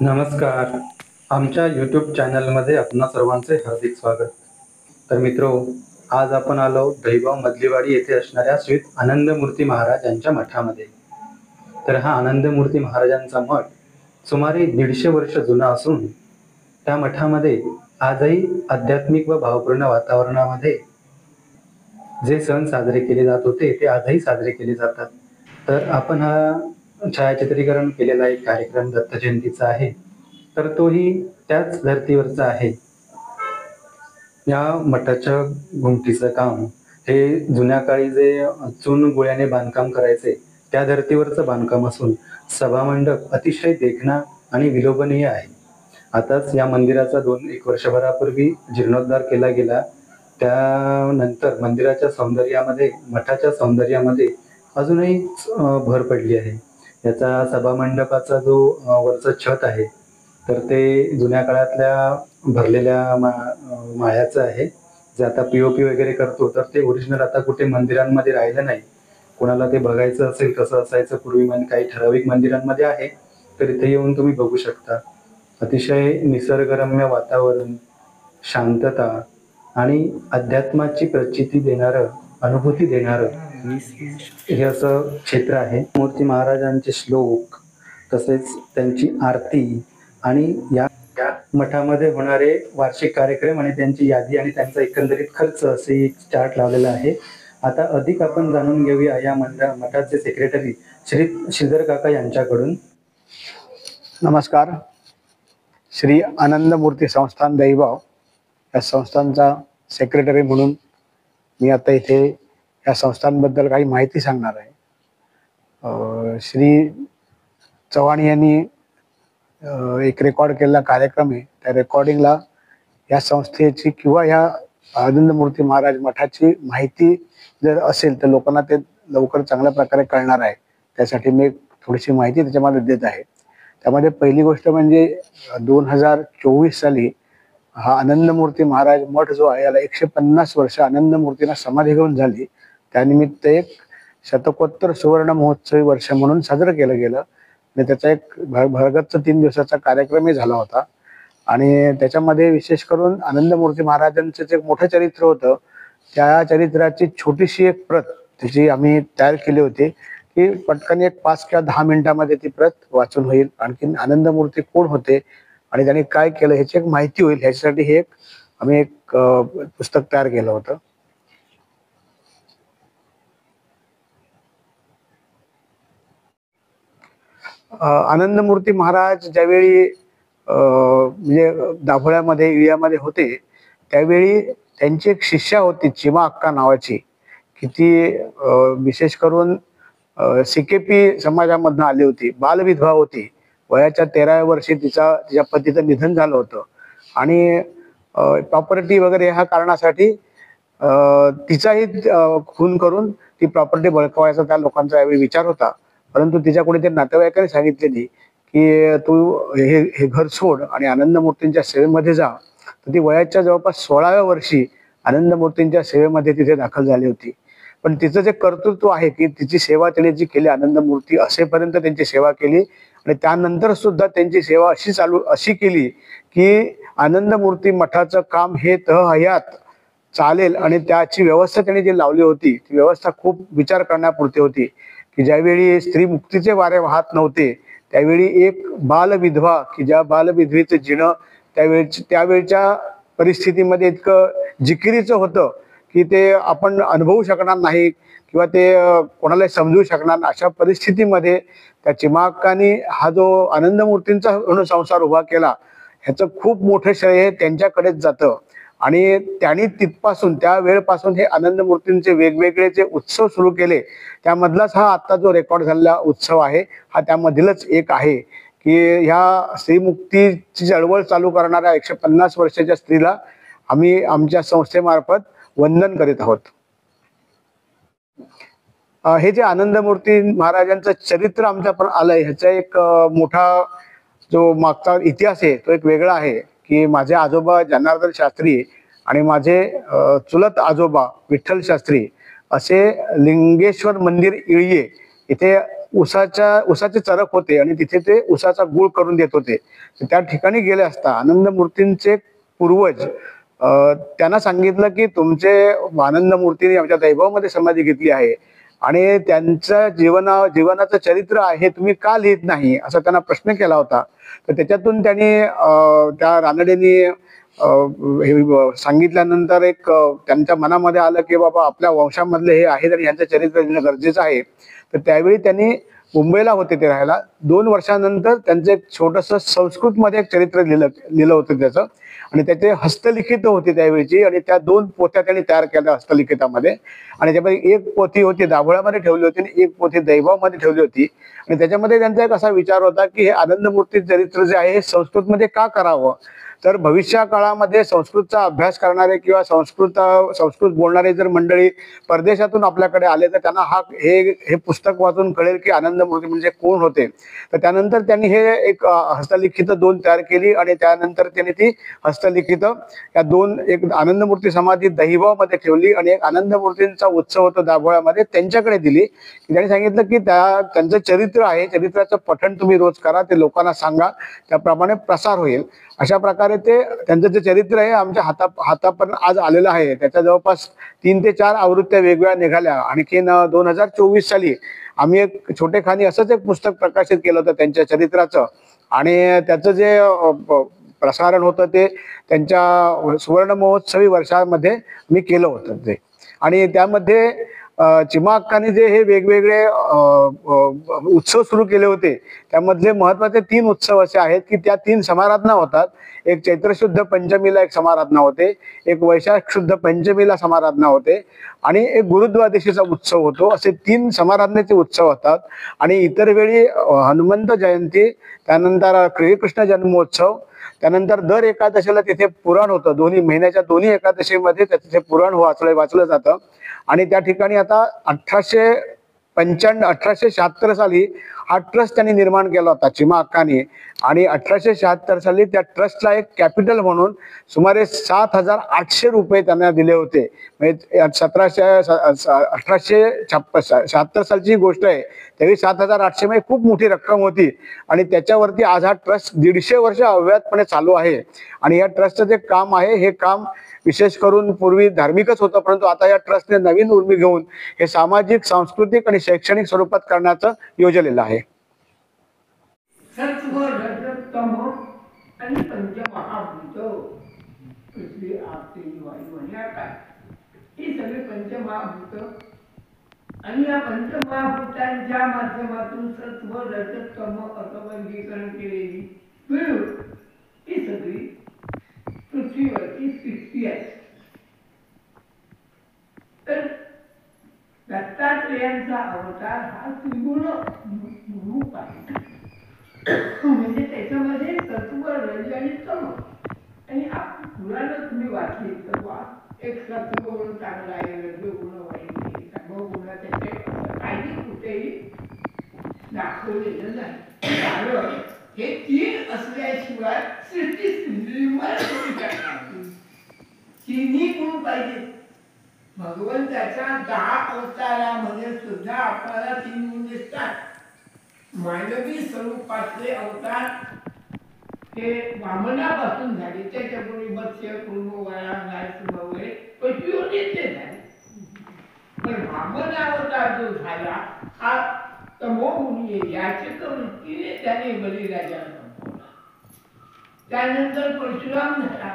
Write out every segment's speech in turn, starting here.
नमस्कार. आमच्या यूट्यूब चॅनलमध्ये आपणा सर्वांचे हार्दिक स्वागत. तर मित्रो, आज आपण आलो दहिगाव मधलीवाडी येथे असणाऱ्या श्री आनंदमूर्ती महाराज यांच्या मठामध्ये. तर हा आनंदमूर्ती महाराजांचा मठ सुमारे 150 वर्ष जुना असून त्या मठामध्ये आजही आध्यात्मिक व भावपूर्ण वातावरणामध्ये जे सण साजरे केले जात होते ते आजही साजरे केले जातात. तर आपण हा छायाचित्रीकरण केलेला एक कार्यक्रम दत्त जयंतीचा आहे, तर तोही त्याच धर्तीवरचा आहे. या मठाच्या घुमटीचं काम हे जुन्या काळी जे चून गोळ्याने बांधकाम करायचे त्या धर्तीवरचं बांधकाम असून सभामंडप अतिशय देखणा आणि विलोभनीय आहे. आताच या मंदिराचा 1 वर्षभरापूर्वी जीर्णोद्धार केला गेला. त्यानंतर मंदिराच्या सौंदर्यामध्ये, मठाच्या सौंदर्यामध्ये अजूनही भर पडली आहे. याचा सभामंडपाचा जो वरचं छत आहे, तर ते जुन्या काळातल्या भरलेल्या माळ्याचं आहे. जे आता पी-ओ-पी वगैरे करतो, तर ते ओरिजिनल आता कुठे मंदिरांमध्ये राहिलं नाही. कोणाला ते बघायचं असेल कसं असायचं पूर्वी, काही ठराविक मंदिरांमध्ये आहे, तर इथे येऊन तुम्ही बघू शकता. अतिशय निसर्गरम्य वातावरण, शांतता आणि अध्यात्माची प्रचिती देणारं, अनुभूती देणारं हे असं क्षेत्र आहे. मूर्ती महाराजांचे श्लोक, तसेच त्यांची आरती आणि या मठामध्ये होणारे वार्षिक कार्यक्रम आणि त्यांची यादी आणि त्यांचा एकंदरीत खर्च असे एक चार्ट लावलेला आहे. आता अधिक आपण जाणून घेऊया या मठाचे सेक्रेटरी श्री श्रीधर काका यांच्याकडून. नमस्कार. श्री आनंदमूर्ती संस्थान दहिगाव या संस्थांचा सेक्रेटरी म्हणून मी आता इथे या संस्थांबद्दल काही माहिती सांगणार आहे. श्री चव्हाण यांनी एक रेकॉर्ड केलेला कार्यक्रम आहे. त्या रेकॉर्डिंगला या संस्थेची किंवा या आनंदमूर्ती महाराज मठाची माहिती जर असेल तर लोकांना ते लवकर चांगल्या प्रकारे कळणार आहे. त्यासाठी मी थोडीशी माहिती त्याच्यामध्ये देत आहे. त्यामध्ये पहिली गोष्ट म्हणजे 2024 साली हा आनंदमूर्ती महाराज मठ जो आहे याला 150 वर्ष आनंदमूर्तींना समाधी घेऊन झाली. त्यानिमित्त एक शतकोत्तर सुवर्ण महोत्सवी वर्ष म्हणून साजरं केलं गेलं आणि त्याचा एक भरगच्च 3 दिवसाचा कार्यक्रमही झाला होता. आणि त्याच्यामध्ये विशेष करून आनंदमूर्ती महाराजांचं जे मोठं चरित्र होतं त्या चरित्राची छोटीशी एक प्रत त्याची आम्ही तयार केली होती की पटकन एक 5 किंवा 10 मिनिटांमध्ये ती प्रत वाचून होईल. आणखीन आनंदमूर्ती कोण होते आणि त्यांनी काय केलं ह्याची एक माहिती होईल ह्याच्यासाठी हे आम्ही एक पुस्तक तयार केलं होतं. आनंदमूर्ती महाराज ज्यावेळी म्हणजे दाभोळ्यामध्ये इळ्यामध्ये होते त्यावेळी त्यांची एक शिष्या होती चिमा अक्का नावाची, की ती विशेष करून सिकेपी समाजामधून आली होती. बालविधवा होती. वयाच्या 13व्या वर्षी तिच्या पतीचं निधन झालं होतं आणि प्रॉपर्टी वगैरे ह्या कारणासाठी तिचाही खून करून ती प्रॉपर्टी बळकावायचा त्या लोकांचा यावेळी विचार होता. परंतु तिच्या कोणीतरी नातेवाईकांनी सांगितलेली की तू हे घर सोड आणि आनंदमूर्तींच्या सेवेमध्ये जा. तर ती वयाच्या जवळपास 16व्या वर्षी आनंदमूर्तींच्या सेवेमध्ये तिथे दाखल झाली होती. पण तिचं जे कर्तृत्व आहे की तिची सेवा तिने जी केली, आनंदमूर्ती असेपर्यंत त्यांची सेवा केली आणि त्यानंतर सुद्धा त्यांची सेवा अशी केली की आनंदमूर्ती मठाचं काम हे तहहयात चालेल. आणि त्याची व्यवस्था त्यांनी जी लावली होती ती व्यवस्था खूप विचार करण्यापुरती होती की ज्यावेळी स्त्री मुक्तीचे वारे वाहत नव्हते त्यावेळी एक बालविधवा की ज्या बालविधवेचं जिणं त्यावेळच्या परिस्थितीमध्ये इतकं जिकिरीचं होतं की ते आपण अनुभवू शकणार नाही किंवा ते कोणालाही समजू शकणार नाही. अशा परिस्थितीमध्ये त्या चिमाक्कानी हा जो आनंदमूर्तींचा संसार उभा केला ह्याचं खूप मोठं श्रेय त्यांच्याकडेच जातं. आणि त्यांनी तिथपासून त्या वेळपासून हे आनंदमूर्तींचे वेगवेगळे जे उत्सव सुरू केले त्यामधलाच हा आता जो रेकॉर्ड झालेला उत्सव आहे हा त्यामधीलच एक आहे की ह्या स्त्रीमुक्तीची चळवळ चालू करणाऱ्या 150 वर्षाच्या स्त्रीला आम्ही आमच्या संस्थेमार्फत वंदन करीत आहोत. हे जे आनंदमूर्ती महाराजांचं चरित्र आमच्यापर्यंत आलंय ह्याचा एक मोठा जो मागचा इतिहास आहे तो एक वेगळा आहे की माझे आजोबा जनार्दन शास्त्री आणि माझे चुलत आजोबा विठ्ठल शास्त्री असे लिंगेश्वर मंदिर इळये इथे उसाचे चरक होते आणि तिथे ते उसाचा गुळ करून देत होते. त्या ठिकाणी गेले असता आनंदमूर्तींचे पूर्वज त्यांना सांगितलं की तुमचे आनंदमूर्तीने आमच्या दैवामध्ये समाधी घेतली आहे आणि त्यांचं जीवनाचं चरित्र आहे तुम्ही का लिहित नाही असा त्यांना प्रश्न केला होता. तर त्याच्यातून त्यांनी त्या रानडेंनी सांगितल्यानंतर त्यांच्या मनामध्ये आलं की बाबा आपल्या वंशामधले हे आहेत आणि यांचं चरित्र लिहिणं गरजेचं आहे. तर त्यावेळी त्यांनी मुंबईला होते ते राहायला. 2 वर्षानंतर त्यांचं एक छोटंसं संस्कृतमध्ये एक चरित्र लिहिलं होतं त्याचं आणि त्याचे हस्तलिखित होती त्यावेळीची आणि त्या 2 पोथ्या त्यांनी तयार केल्या हस्तलिखितामध्ये आणि त्यामध्ये एक पोथी होती दाभोळ्यामध्ये ठेवली होती आणि एक पोथी दैवामध्ये ठेवली होती आणि त्याच्यामध्ये त्यांचा एक असा विचार होता की हे आनंदमूर्ती चरित्र जे आहे हे संस्कृतमध्ये का करावं. तर भविष्य काळामध्ये संस्कृतचा अभ्यास करणारे किंवा संस्कृत बोलणारे जर मंडळी परदेशातून आपल्याकडे आले तर त्यांना हे पुस्तक वाचून कळेल की आनंदमूर्ती म्हणजे कोण होते. तर त्यानंतर त्यांनी हे एक हस्तलिखित 2 तयार केली आणि त्यानंतर त्यांनी ती हस्तलिखित या 2 एक आनंदमूर्ती समाधी दहिबामध्ये ठेवली आणि एक आनंदमूर्तींचा उत्सव होतो दाभोळ्यामध्ये त्यांच्याकडे दिली. त्यांनी सांगितलं की त्यांचं चरित्र आहे चरित्राचं पठण तुम्ही रोज करा ते लोकांना सांगा त्याप्रमाणे प्रसार होईल. अशा प्रकारे त्यांचं जे चरित्र आहे आमच्या हातापर्यंत आज आलेलं आहे. त्याच्या जवळपास 3 ते 4 आवृत्त्या वेगवेगळ्या निघाल्या. आणखीन 2024 साली आम्ही एक छोटेखानी असंच एक पुस्तक प्रकाशित केलं होतं त्यांच्या चरित्राचं आणि त्याचं जे प्रसारण होतं ते त्यांच्या सुवर्ण महोत्सवी वर्षामध्ये मी केलं होतं ते आणि त्यामध्ये चिमा अक्कांनी जे हे वेगवेगळे उत्सव सुरू केले होते त्यामधले महत्वाचे 3 उत्सव असे आहेत की त्या 3 समाराधना होतात. एक चैत्र शुद्ध पंचमीला एक समाराधना होते, एक वैशाख शुद्ध पंचमीला समाराधना होते आणि एक गुरुद्वादशीचा उत्सव होतो. असे 3 समाराधनेचे उत्सव होतात आणि इतर वेळी हनुमंत जयंती त्यानंतर श्रीकृष्ण जन्मोत्सव त्यानंतर दर एकादशीला तिथे पुराण होतं. महिन्याच्या दोन्ही एकादशीमध्ये तिथे पुराण वाचलं जातं आणि त्या ठिकाणी आता 1876 साली हा ट्रस्ट त्यांनी निर्माण केला होता चिमा अक्कांनी आणि 1876 साली त्या ट्रस्टला एक कॅपिटल म्हणून सुमारे 7,800 रुपये त्यांना दिले होते. म्हणजे 1876 सालची गोष्ट आहे. त्यावेळी 7,800 म्हणजे खूप मोठी रक्कम होती आणि त्याच्यावरती आज हा ट्रस्ट 150 वर्ष अव्याहतपणे चालू आहे आणि या ट्रस्टचं जे काम आहे हे काम विशेष करून पूर्वी धार्मिकच होतं परंतु आता या ट्रस्टने नवीन उर्मी घेऊन हे सामाजिक सांस्कृतिक आणि शैक्षणिक स्वरूपात करण्याचं योजलेलं आहे. सत्व रजतम आणि पंचमहाभूत पृथ्वी आप तेज वायू आणि आकाश ही सगळी पंचमहाभूत आणि या पंचमहाभूतांच्या माध्यमातून सत्व रजतम वर्गीकरण केलेली मिळून ही सगळी पृथ्वीवरची स्थिती आहे. तर दत्तात्रेयांचा अवतार हा त्रिगुण रूप आहे. म्हणजे त्याच्यामध्ये सत्व रज आणि तम आणि पुराण तुम्ही वाचली तर एक सत्व गुण चांगला आहे रज गुण वाईट आहे तम गुण त्याचे काही कुठेही दाखवलेलं नाही. कारण हे 3 असल्याशिवाय सृष्टी तिन्ही गुण पाहिजे. भगवंताच्या 10 अवतारामध्ये सुद्धा आपल्याला 3 गुण दिसतात. मानवी स्वरूपातले अवतार हे वामनापासून झाले त्याच्यापूर्वी मत्स्य कुर्म वळा नरसिंह वगैरे पृथ्वीवरचे झाले. पण वामन अवतार जो झाला हा तमोगुणी याचक वृत्तीने त्याने बलिराजा संपवला. त्यानंतर परशुराम झाला.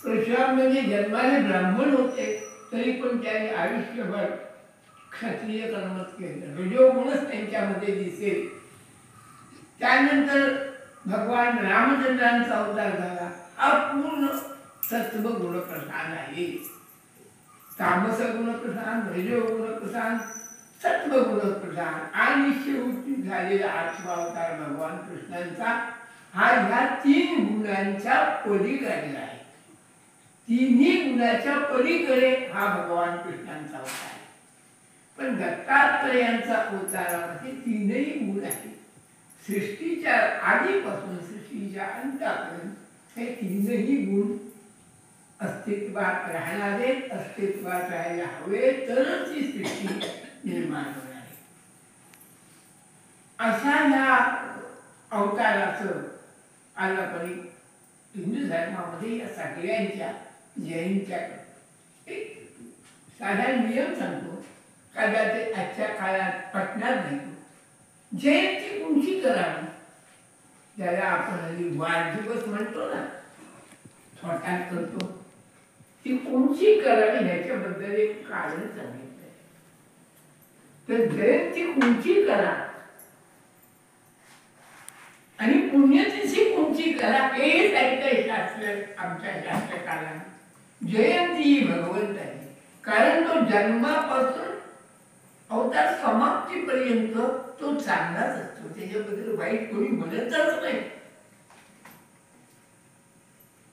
परशुराम म्हणजे जन्माने ब्राह्मण होते तरी पण त्याने आयुष्यभर क्षत्रिय कर्मच केलं. रजोगुणच त्यांच्यामध्ये दिसेल. त्यानंतर भगवान रामचंद्रांचा अवतार झाला. हा पूर्ण सत्व गुणप्रधान आहे. तामस गुणप्रधान, रजोगुण प्रधान, सत्व गुणप्रधान आणि शेवटी झालेला 8वा अवतार भगवान कृष्णांचा हा ह्या 3 गुणांच्या पलीकडे आहे. तिन्ही गुणाच्या पलीकडे हा भगवान कृष्णांचा अवतार आहे. पण दत्तात्रेयांचा अवतारामध्ये 3ही गुण आहेत. सृष्टीच्या आधीपासून सृष्टीच्या अंतापर्यंत हे 3ही गुण अस्तित्वात राहणारे, अस्तित्वात राहायला हवे तरच ही सृष्टी निर्माण होणार आहे. अशा ह्या अवताराचं आलापरी हिंदू धर्मामध्ये या सगळ्यांच्या जयंत्या एक साधारण नियम सांगतो, कदाचित आजच्या काळात पटणार नाही. जयंती कोणची करावी, ज्याला आपण हल्ली वाढदिवस म्हणतो ना, थोडक्यात करतो, ती कोणची करावी ह्याच्याबद्दल एक कारण सांगितलंय. तर जयंती कोणची करा आणि पुण्यतिथी कोणची करा हे सांगितलंय शास्त्र. आमच्या शास्त्रकारांनी जयंती ही भगवंताची, कारण तो जन्मापासून अवतार समाप्तीपर्यंत तो चांगलाच असतो, त्याच्याबद्दल वाईट कोणी म्हणतच नाही.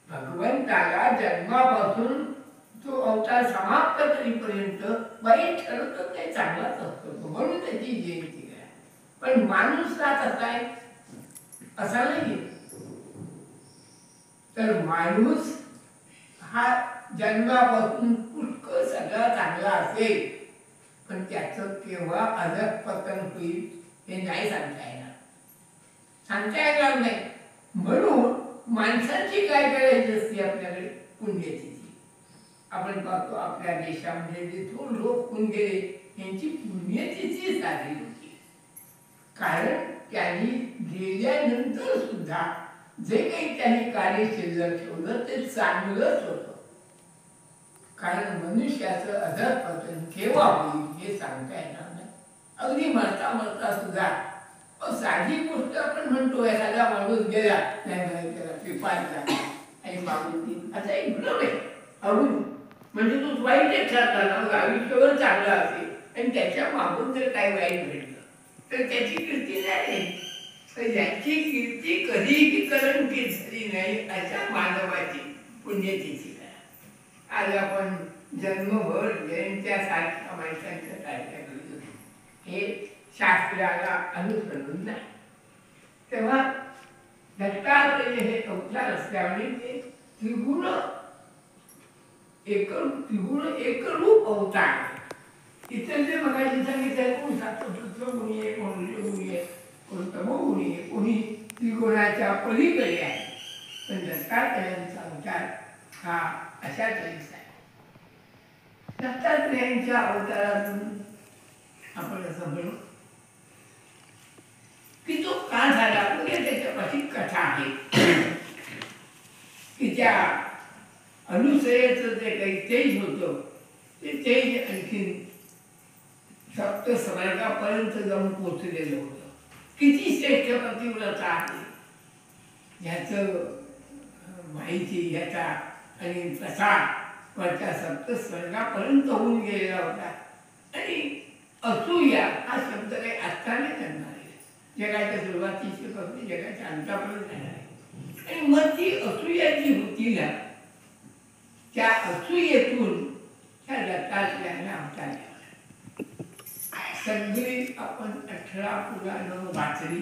भगवंताला जन्मापासून तो अवतार समाप्त करीपर्यंत वाईट ठरवतो ते चांगलाच असतो, म्हणून त्याची जयंती करा. पण माणूस का कसा आहे असा नाही. तर माणूस हा जन्मापासून पुष्कळ सगळा चांगला असेल, पण त्याचं केव्हा अधःपतन होईल हे नाही सांगता येणार, सांगता येणार नाही. म्हणून माणसाची काय करायची असते आपल्याकडे, पुण्यतिथी. आपण पाहतो आपल्या देशामध्ये जे थोर लोक होऊन गेले यांची पुण्यतिथी साजरी होती, कारण त्यांनी गेल्यानंतर सुद्धा जे काही त्यांनी कार्य शिल्लक ठेवलं ते चांगलंच होतं. कारण मनुष्याचं अधःपतन केव्हा होईल हे सांगता येणार नाही. अगदी मरता मरता सुद्धा साधी गोष्ट आपण म्हणतो, एखादा माणूस गेला नाही त्याला पिपाला आणि मागून आता एक भ्रम आहे अरुण, म्हणजे तो वाईट ठरला आयुष्यभर चांगला असेल आणि त्याच्या मागून जर काही वाईट भेटलं तर त्याची कीर्ती नाही. तर याची कीर्ती कधीही कलंकित झाली नाही अशा मानवाची पुण्यतिथी करा. आज आपण जन्मभर जयंत्यासारख्या माणसांच्या कार्य करतो, हे शास्त्राला अनुसरून नाही. तेव्हा दत्तात्रेय हे अवतार असल्यामुळे ते त्रिगुण एकरूप अवतार. इतर जे मगाशी सांगितलं कोण सत्वगुणी आहे, कोण रजोगुणी आहे, कोण तमोगुणी आहे, कोणी त्रिगुणाच्या पलीकडे आहे. पण दत्तात्रेयांचा अवतार हा अशा तऱ्हेचा आहे. दत्तात्रेयांच्या अवतारातून आपण असं म्हणू की तो का झाला, म्हणजे त्याच्यापाशी कथा आहे की त्या अनुसयेचं जे काही तेज होतं ते तेज आणखीन सप्त स्वर्गापर्यंत जाऊन पोचलेलं होतं. किती श्रेष्ठ पतिव्रता आहे ह्याचं माहिती ह्याचा आणि प्रसार वरच्या सप्त स्वर्गापर्यंत होऊन गेलेला होता. आणि असूया हा शब्द काही असताना त्यांना जगाच्या सुरुवातीची पासून जगाच्या अंतापर्यंत येणार आहे. आणि मग ती असूया जी होती ना, त्या असूयेतून त्या दत्तात्रेयांना अवतार घेतला. सगळी आपण 18 पुराणं वाचावी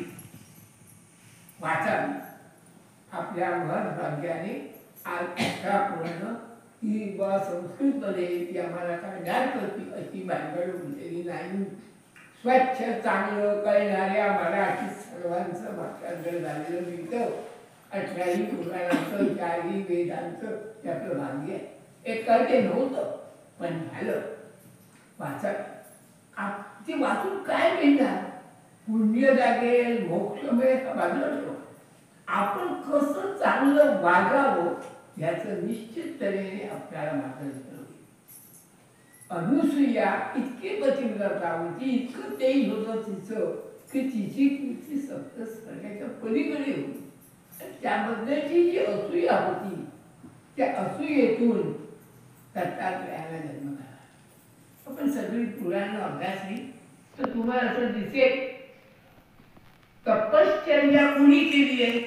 आपल्या महत्भाग्याने. आज 18 पुराणं ही बा संस्कृतमध्ये ती आम्हाला काय करते अशी भानगड उरलेली नाही. स्वच्छ चांगलं कळणाऱ्या मराठी सर्वांचं भाषांतर झालेलं मिळतं. 18 पुराणांचं 4 वेदांचं त्याचं भाग्य आहे. एक कळते नव्हतं पण झालं. वाचा ते वाचून काय मिळणार, पुण्य लागेल मोक्ष मिळेल बाजूला ठेवा. आपण कसं चांगलं वागावं याचं निश्चित तऱ्हेने आपल्याला मात्र अनुसूया इतकी पतिव्रता होती, इतकं तेज होतं तिचं की तिची कीर्ती सप्त स्वर्गाच्या पलीकडे होती. त्याबद्दलची जी असूया होती त्या असूयेतून दत्तात्रेयाला जन्म झाला. आपण सगळी पुराणं अभ्यासली तर तुम्हाला असं दिसेल तपश्चर्या कुणी केली आहे.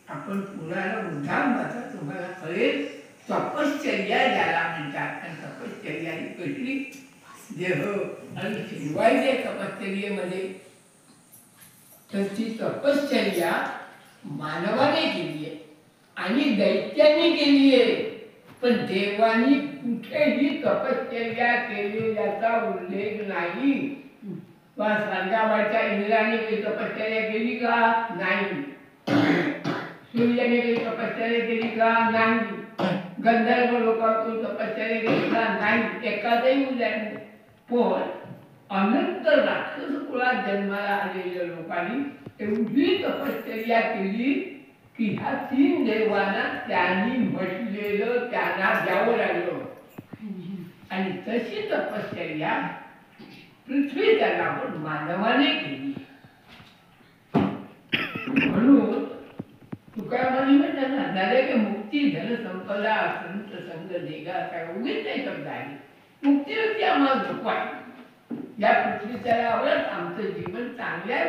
आपण पुराणं मुद्दाम वाचा, तुम्हाला कळेल तपश्चर्या ज्याला म्हणतात. आणि तपश्चर्या ही कशी देह आणि शिवायचे तपश्चर्येमध्ये, तर ती तपश्चर्या मानवाने केली आहे आणि दैत्यांनी केली आहे. पण देवानी कुठेही तपश्चर्या केलेल्याचा उल्लेख नाही. स्वर्गावरच्या इंद्राने काही तपश्चर्या केली का? नाही. सूर्याने काही तपश्चर्या केली का? नाही. गंधर्व लोकांकडून तपश्चर्या केली का? नाही. एखादही मुलाने. पण अनंत राक्षस कुळात जन्माला आलेल्या लोकांनी एवढी तपश्चर्या केली की ह्या 3 देवांना त्यांनी म्हटलेलं त्यांना द्यावं लागलं. आणि तशी तपश्चर्या पृथ्वी तलावर मानवाने केली. म्हणून तुकारामांनी म्हटलं ना, नरक मुक्ती धन संपदा संत संग देगा, काय उगीच नाही शब्द आहे. मुक्ती आम्हाला नको आहे. या पृथ्वी तलावरच आमचं जीवन चांगल्या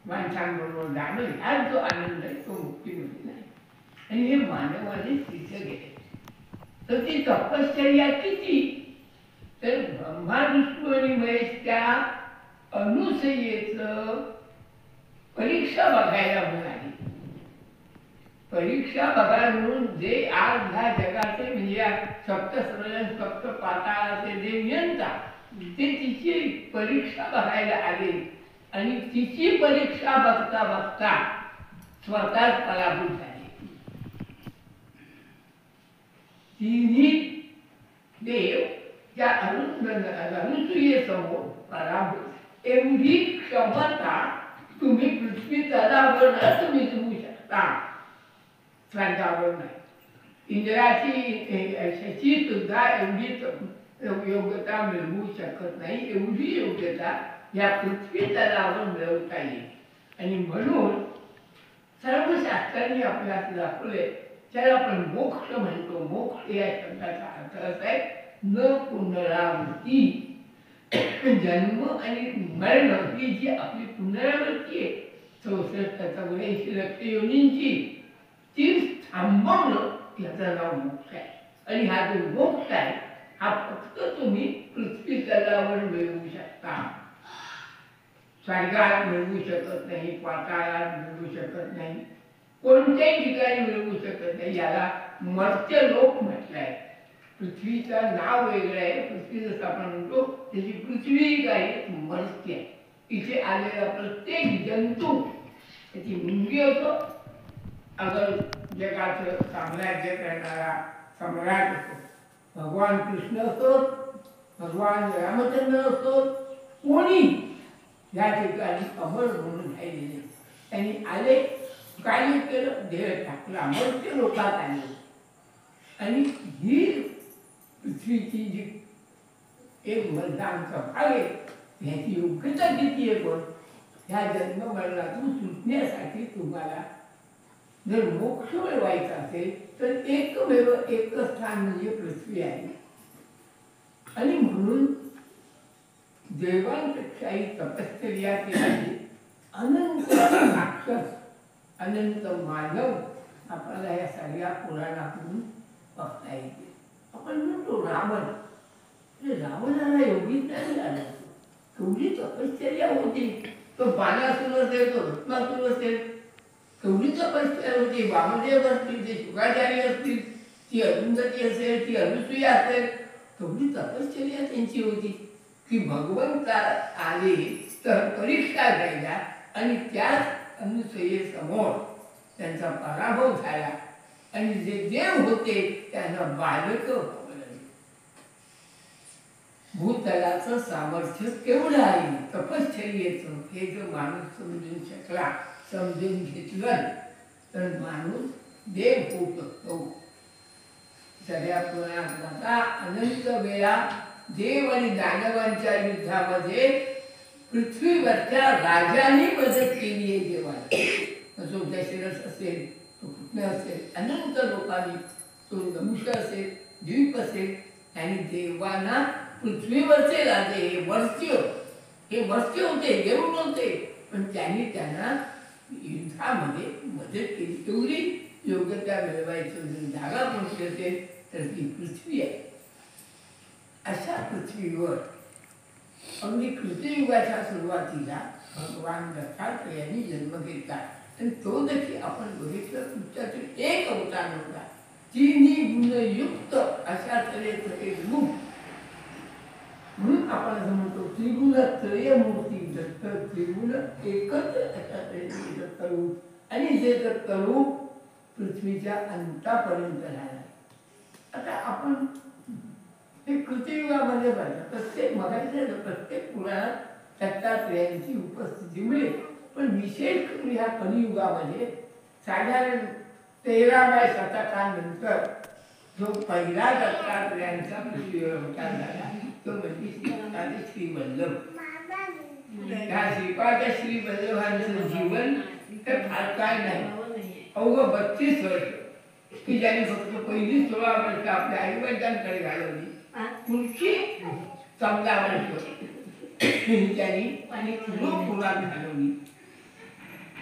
माणसांबरोबर जाणं, हा जो आनंद आहे तो मुक्तीमध्ये नाही. आणि हे मानवाने सिद्ध केले. तर ती तपश्चर्या किती? तर ब्रह्मा विष्णू आणि महेश त्या अनुसयेचं परीक्षा बघायला म्हणाली. परीक्षा बघायला म्हणून जे आज ह्या जगाचे म्हणजे सप्तसृजन सप्त पाताळाचे जे नियंता ते तिची परीक्षा बघायला आले. आणि तिची परीक्षा बघता बघता स्वतःच पराभूत झाले. तिन्ही देव त्या अनुसूयेसमोर पराभूत. एवढी क्षमता तुम्ही पृथ्वी तलावर तुम्ही जमू शकता, स्वर्गावर नाही. इंद्राची सुद्धा एवढी योग्यता मिळवू शकत नाही. एवढी योग्यता या पृथ्वी तलावर मिळवता येईल. आणि म्हणून सर्व शास्त्रांनी आपल्याला दाखवले, त्याला आपण मोक्ष म्हणतो. मोक्ष या शब्दाचा अर्थ असा आहे न पुनरावृत्ती. जन्म आणि मरण ही जी आपली पुनरावृत्ती आहे 64-84 लक्ष योनींची, ती थांबवणं याचं नाव मोक्ष आहे. आणि हा जो मोक्ष आहे हा फक्त तुम्ही पृथ्वी तलावर मिळवू शकता. स्वर्गात मिळवू शकत नाही, पाताळात मिळवू शकत नाही, कोणत्याही ठिकाणी मिळवू शकत नाही. याला मर्त्य लोक म्हटलंय. पृथ्वीचं नाव वेगळं आहे. पृथ्वी जसं आपण म्हणतो त्याची पृथ्वी काय मर्त्य आहे. इथे आलेला प्रत्येक जंतू त्याची मुंगी होतो, अगर जगाचं साम्राज्य करणारा सम्राट असतो, भगवान कृष्ण असतो, भगवान रामचंद्र असतो, कोणी या ठिकाणी अमर म्हणून राहिलेले. त्यांनी आले, काय केलं, देह टाकला, मर्त्य लोकात आले. आणि ही पृथ्वीची जी एक मर्दांचा भाग आहे, ह्याची योग्यता किती आहे. पण ह्या जन्ममरणातून सुटण्यासाठी तुम्हाला जर मोक्ष मिळवायचा असेल तर एकमेव एक स्थान म्हणजे पृथ्वी आहे. आणि म्हणून देवांपेक्षाही तपश्चर्या केली अनंत राक्षस, अनंत मानव आपल्याला या सगळ्या पुराणातून बघता येते. आपण म्हणतो रावण, रावणाला योगीच नाही झालं, केवढी तपश्चर्या होती. तो बाणासुर असेल, तो रत्नासुर असेल, केवढी तपश्चर्या होती. वामदेव असतील, ते शुकाचार्य असतील, ती अरुंधती असेल, ती अनुसूया असेल, केवढी तपश्चर्या त्यांची होती की भगवंत आले तर परीक्षा घ्यायला. आणि त्याच अनुसूयेसमोर त्यांचा पराभव झाला. आणि जे देव होते त्यांना बालक व्हावं लागले. भूतलाचं सामर्थ्य केवढं आहे तपश्चर्येचं, हे जो माणूस समजून शकला, समजून घेतलं तर माणूस देव होऊ शकतो. सगळ्या पुराणात अनंत वेळा देव आणि दानवांच्या युद्धामध्ये पृथ्वीवरच्या राजांनी मदत केली आहे देवाला. जो दशरथ असेल, तो कृष्ण असेल, अनंत लोकांनी, तो नमुष असेल, द्वीप असेल, आणि देवांना पृथ्वीवरचे राजे हे मर्त्य होते, देव नव्हते, पण त्यांनी त्यांना युद्धामध्ये मदत केली. तेवढी योग्यता मिळवायची जागा कोणती असेल तर ती पृथ्वी आहे. अशा पृथ्वीवर अगदी कृतयुगाच्या सुरुवातीला भगवान दत्तात्रेयांनी जन्म घेतला. आणि तो देखील आपण बघितलं तुमच्यातील एक अवतार होता. तिन्ही गुणयुक्त अशा तऱ्हेचं एक रूप म्हणून आपण असं म्हणतो त्रिगुण त्रयमूर्ती दत्त, त्रिगुण एकच दत्तरूप, आणि जे दत्तरूप पृथ्वीच्या अंतापर्यंत राहणार. आता आपण हे कृतियुगामध्ये पाहिलं प्रत्येक मगाच्या प्रत्येक पुराणात दत्तात्रेयांची उपस्थिती मिळेल, पण विशेष करून ह्या कलियुगामध्ये साधारण 13व्या शतकानंतर जो पहिला दत्तात्रेयांचा पृथ्वीवर अवतार झाला तो म्हणजे श्री वल्लभ. त्या श्रीपाद श्री वल्लभांचं जीवन तर फार काय नाही, अवघं 32 वर्ष की ज्यांनी फक्त पहिली 16 वर्ष आपल्या आईवडिलांकडे घालवली, पुढची 14 वर्ष त्यांनी आणि कुरुकुलात घालवली.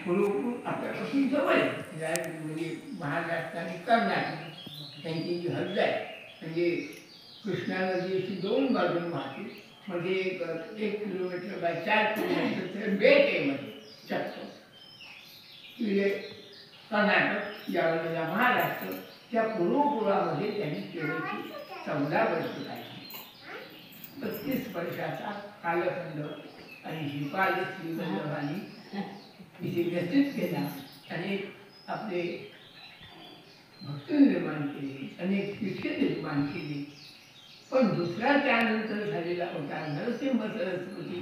कुरुकुल आपल्यापासून जवळ म्हणजे महाराष्ट्र आणि कर्नाटक त्यांची जी हद्द आहे, म्हणजे कृष्णा नदी अशी 2 बाजून वाहते, म्हणजे 1 किलोमीटर बाय 4 किलोमीटर बेट आहे मध्ये चक्क. तिथे कर्नाटक या बाजूला महाराष्ट्र, त्या कुरुकुलामध्ये त्यांनी केवळची 14 वर्ष काढली. 32 वर्षाचा कालखंड आणि श्रीपाद श्री वल्लभांनी इथे व्यतीत केला. अनेक आपले भक्त निर्माण केले, अनेक शिष्य निर्माण केले. पण दुसरा त्यानंतर झालेला अवतार नरसिंह सरस्वती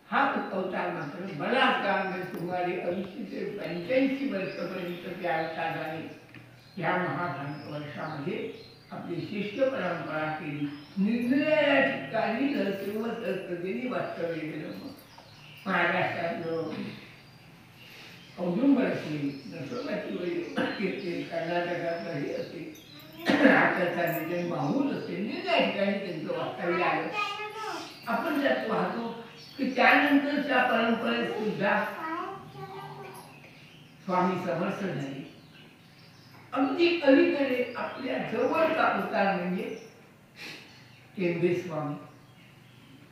हा अवतार मात्र बराच काळ म्हणजे सुमारे 80 ते 85 वर्षापर्यंत त्या अवताराने या महाभारत वर्षामध्ये आपली शिष्य परंपरा केली. निरनिराळ्या ठिकाणी नरसिंह सरस्वतींनी वास्तव्य केलं. महाराष्ट्रातलं औदुंबर असेल, नरसोबाची वाडी असेल, कर्नाटकातलं हे असेल, आताचा निधन माहूल असेल, निरनिराळ्या ठिकाणी त्यांचं वास्तव्य आलं. आपण त्यात पाहतो की त्यानंतरच्या परंपरेत सुद्धा स्वामी समर्थ झाले. अगदी अलीकडे आपल्या जवळचा अवतार म्हणजे टेंबे स्वामी.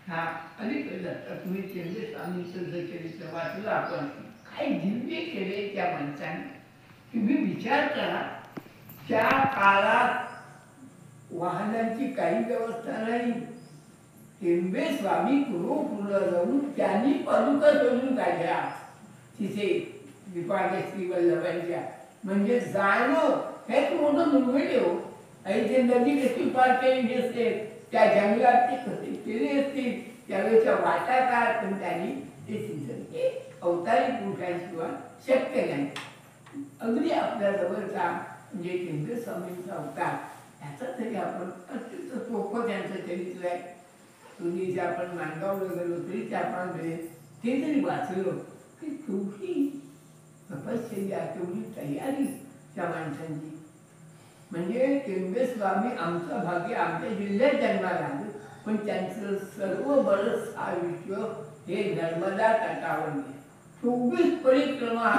हा अलीकडे जातात. तुम्ही टेंबे स्वामींचं जर चरित्र वाचलं आपण, काय दिव्य केले त्या माणसाने. तुम्ही विचार करा, त्या काळात वाहनांची काही व्यवस्था नाही. टेंबे स्वामी कुरुकुलला जाऊन त्यांनी पादुका शोधून काढल्या तिथे श्रीपाद श्री वल्लभांच्या. म्हणजे जाणं हेच मोठं दुर्मिळ हो. आणि ते नदी कशी पार केली असते, त्या जंगलात ते कसे केले असतील, त्यावेळेच्या वाटा काय, पण त्यांनी ते सिंचन हे अवतारी पुरुषांशिवाय शक्य नाही. अगदी आपल्या जवळचा म्हणजे टेंबे स्वामींचा अवतार, ह्याचा तरी आपण अत्यंत सोपं त्यांचं चरित्र आहे. तुम्ही जे आपण माणगावला गेलो तरी त्या आपण ते जरी वाचलं की केवढी तपश्चर्या, केवढी तयारी त्या माणसांची. म्हणजे टेंबे स्वामी आमचं भाग्य आमच्या जिल्ह्यात जन्माला आले, पण त्यांचं सर्व बरंच आयुष्य हे नर्मदा तटावर गेले. 24 परिक्रमा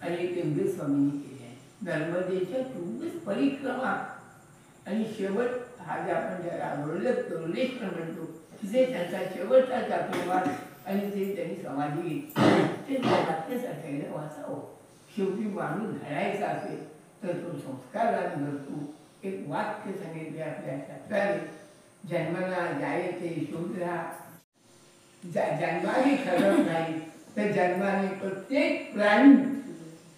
आणि टेंबे स्वामींनी केल्या. नर्मदेच्या 24 परिक्रमा आणि शेवट हा जे आपण ज्याला रोलेश्वर म्हणतो, तिथे त्यांचा शेवटचा चातुर्मास आणि ते त्यांनी समाधी घेतली. ते वाचण्यासाठी वाचावं. शेवटी माणूस घडायचा असेल तर तो संस्काराने घडतो. एक वाक्य सांगितले आपल्या शास्त्राने, जन्माला जायते शूद्रा, जन्माने खरं नाही तर जन्माने प्रत्येक प्राणी,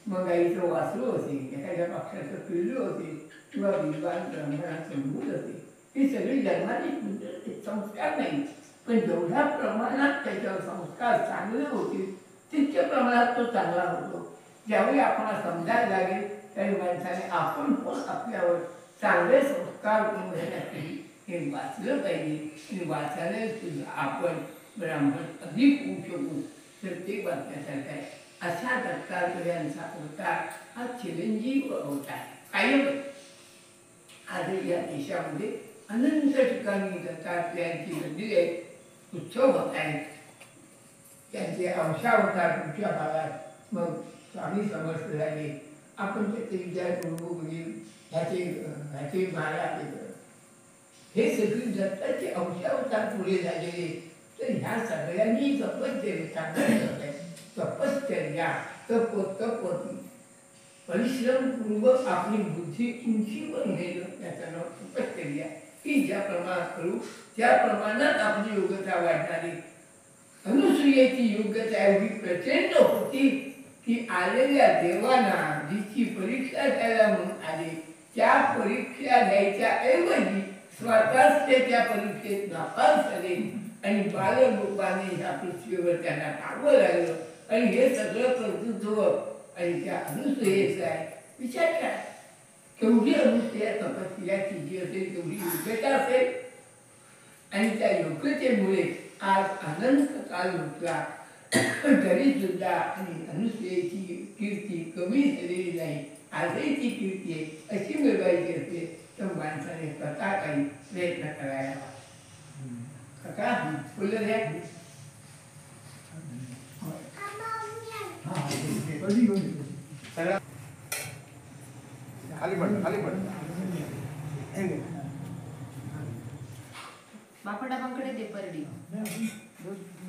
मग गाईचं वासरू असेल, एखाद्या पक्षाचं पिल्लू असेल किंवा विद्वान ब्राह्मणाचं मूल असेल, ही सगळी जन्माने संस्कार नाही. पण जेवढ्या प्रमाणात त्याच्यावर संस्कार चांगले होतील तितक्या प्रमाणात तो चांगला होतो. ज्यावेळी आपण समजायला लागेल त्यावेळी माणसाने आपण पण आपल्यावर चांगले संस्कार करून घेण्यासाठी हे वाचलं पाहिजे. आणि वाचायला सुद्धा आपण ब्राह्मण अधिक होऊ शकू तर ते वाचण्यासारखं आहे. अशा दत्तात्रेयांचा अवतार हा चिरंजीव अवतार कायम. आज या देशामध्ये अनंत ठिकाणी दत्तात्रेयांची मंदिरे उत्सव होत आहेत. त्यांचे अंशावतार पुढच्या भागात मग स्वामी समर्थ झाले. आपण त्याचे विचार करू ह्याचे महाराज हे सगळी दत्ताचे अंशावतार पुढे झालेले. तर ह्या सगळ्यांनी तपश्चर्या तपवती परिश्रमपूर्वक आपली बुद्धी उंचीवर नेलं, त्याचं नाव तपश्चर्या. की ज्या प्रमाणात करू त्या प्रमाणात आपली योग्यता वाढणार आहे. अनुसूयेची योग्यता एवढी प्रचंड होती की आलेल्या देवांना जिची परीक्षा द्यायला म्हणून आले त्या परीक्षा द्यायच्या ऐवजी स्वतःच ते त्या परीक्षेत नापास झाले आणि बालरूपाने ह्या पृथ्वीवर त्यांना टाकवं लागलं. आणि हे सगळं कर्तृत्व आणि त्या अनुसूयेचं आहे. विचार करा केवढी अनुसूया तपस्या केली असेल, केवढी योग्यता असेल आणि त्या योग्यतेमुळे आज अनंत काल लुटला तरी सुद्धा आणि अनुसूयेची कीर्ती कमी झालेली नाही. आजही ती कीर्ती आहे. अशी मिळवायची असेल तर माणसाने स्वतः काही प्रयत्न करायला काका बोललं द्या. बापडाबांकडे दे परडी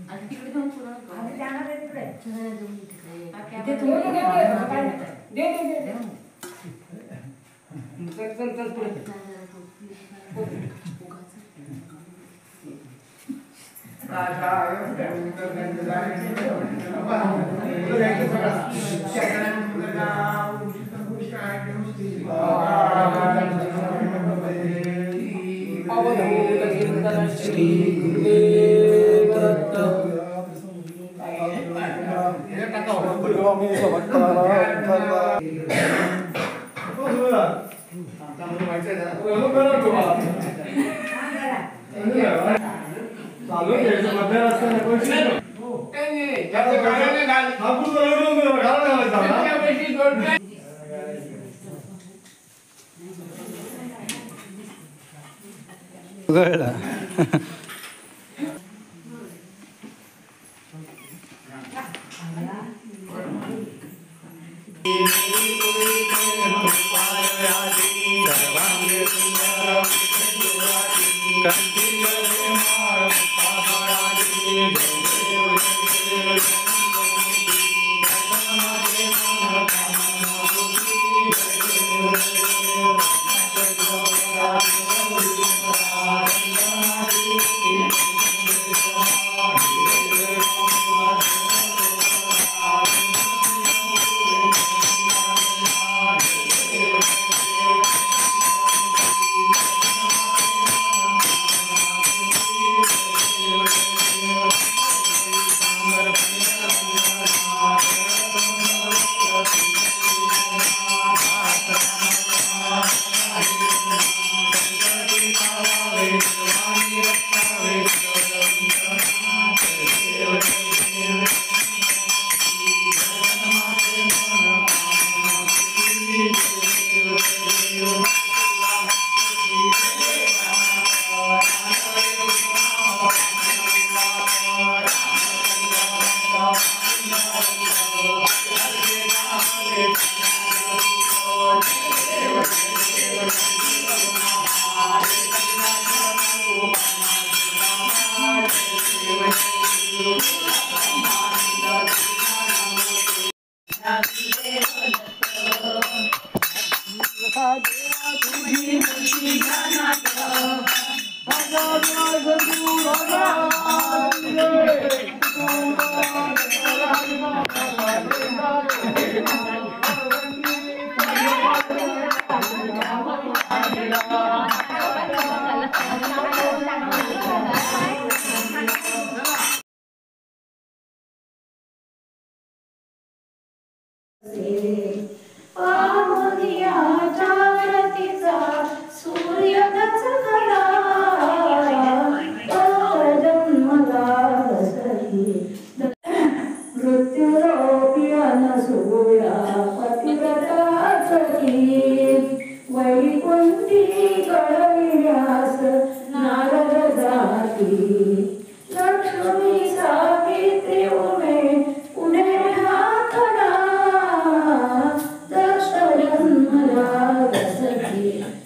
आणि तिकडे जाऊन पुरण श्री गुरुदेव दत्त.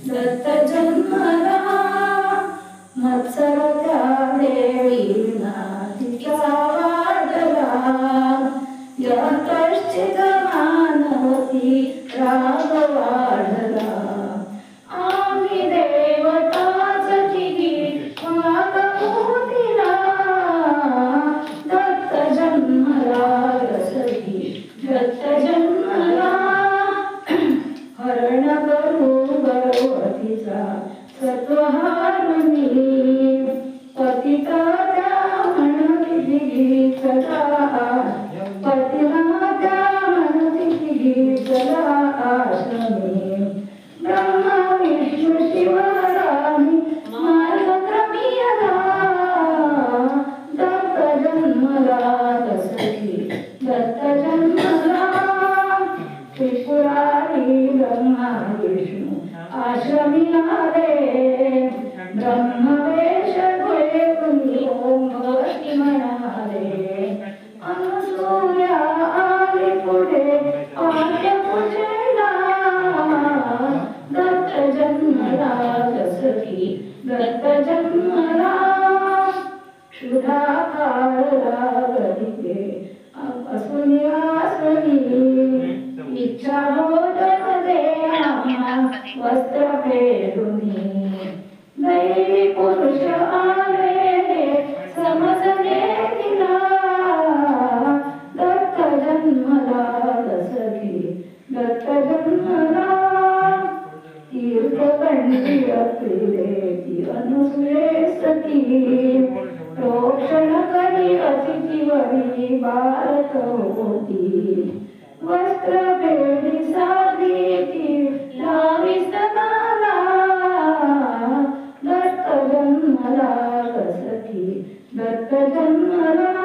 दत्त जन्मला जन्मला रसही दत्त जन्मला हरण करू गर्भवतीचा सत्वहारुणी पतिता त्या म्हणती गीतला पतिला त्या म्हणती गीतला आश्रमी ब्रह्मा विष्णू शिवरामी मार्गक्रमियला दत्त जन्मला दसरी दत्त जन्मला त्रिपुरारी ब्रह्मा विष्णू आश्रमीला रे ब्रह्मवेश घेऊन ओम भगवती म्हणाले अनुसूया आली पुढे आर्य पूजेला दत्त जन्मला दसरी दत्त जन्मला क्षुधाकारला गलिते असुनिवासनी इच्छा होत दे वस्त्र फेरुनी दैवी पुरुष आले समजले तिला दत्त जन्मला दसरी दत्त जन्मला तीर्थकंडी अक्रिले ती अनुसूये सती रोषण करी अतिथीवरी बालक होती वस्त्र भेदी साधी ती लावी सदाला दत्त जन्मला कसती दत्त जन्मला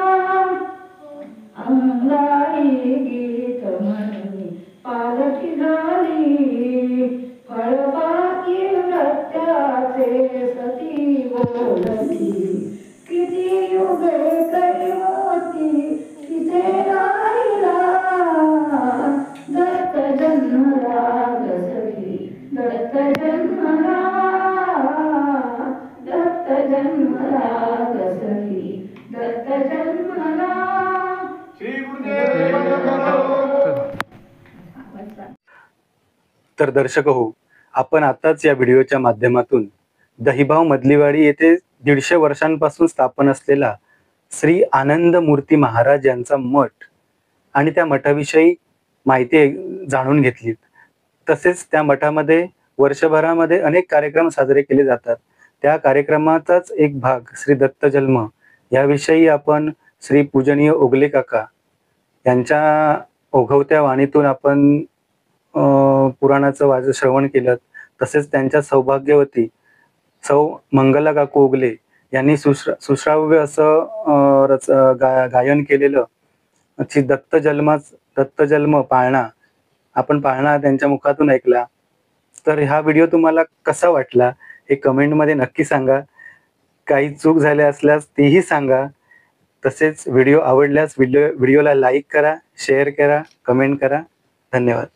अंगाई गीत म्हणून पालखी झाली फळबाकी रत्याचे सती बोलती किती युगे करी होती तिथे राहिला दत्त जन्मला दसरी दत्त जन्मला दत्त जन्मला दसरी दत्त जन्मला तर दर्शक हो, आपण आताच या व्हिडिओच्या माध्यमातून दहिभाव मधलीवाडी येथे 150 वर्षांपासून स्थापन असलेला श्री आनंद मूर्ती महाराज यांचा मठ आणि त्या मठाविषयी माहिती जाणून घेतली. तसेच त्या मठामध्ये वर्षभरामध्ये अनेक कार्यक्रम साजरे केले जातात. त्या कार्यक्रमाचाच एक भाग श्री दत्त जन्म याविषयी आपण श्री पूजनीय ओगले काका यांच्या ओघवत्या वाणीतून आपण पुराणाचं श्रवण केलं. तसेच त्यांच्या सौभाग्यवती सौ मंगला काकू ओगले यांनी सुश्राव्य असं गायन केलेलं दत्त जन्म पाळणा आपण पाळणा त्यांच्या मुखातून ऐकला. तर हा व्हिडिओ तुम्हाला कसा वाटला हे कमेंटमध्ये नक्की सांगा. काही चूक झाल्या असल्यास तेही सांगा. तसेच व्हिडिओ आवडल्यास व्हिडिओला लाईक करा, शेअर करा, कमेंट करा. धन्यवाद.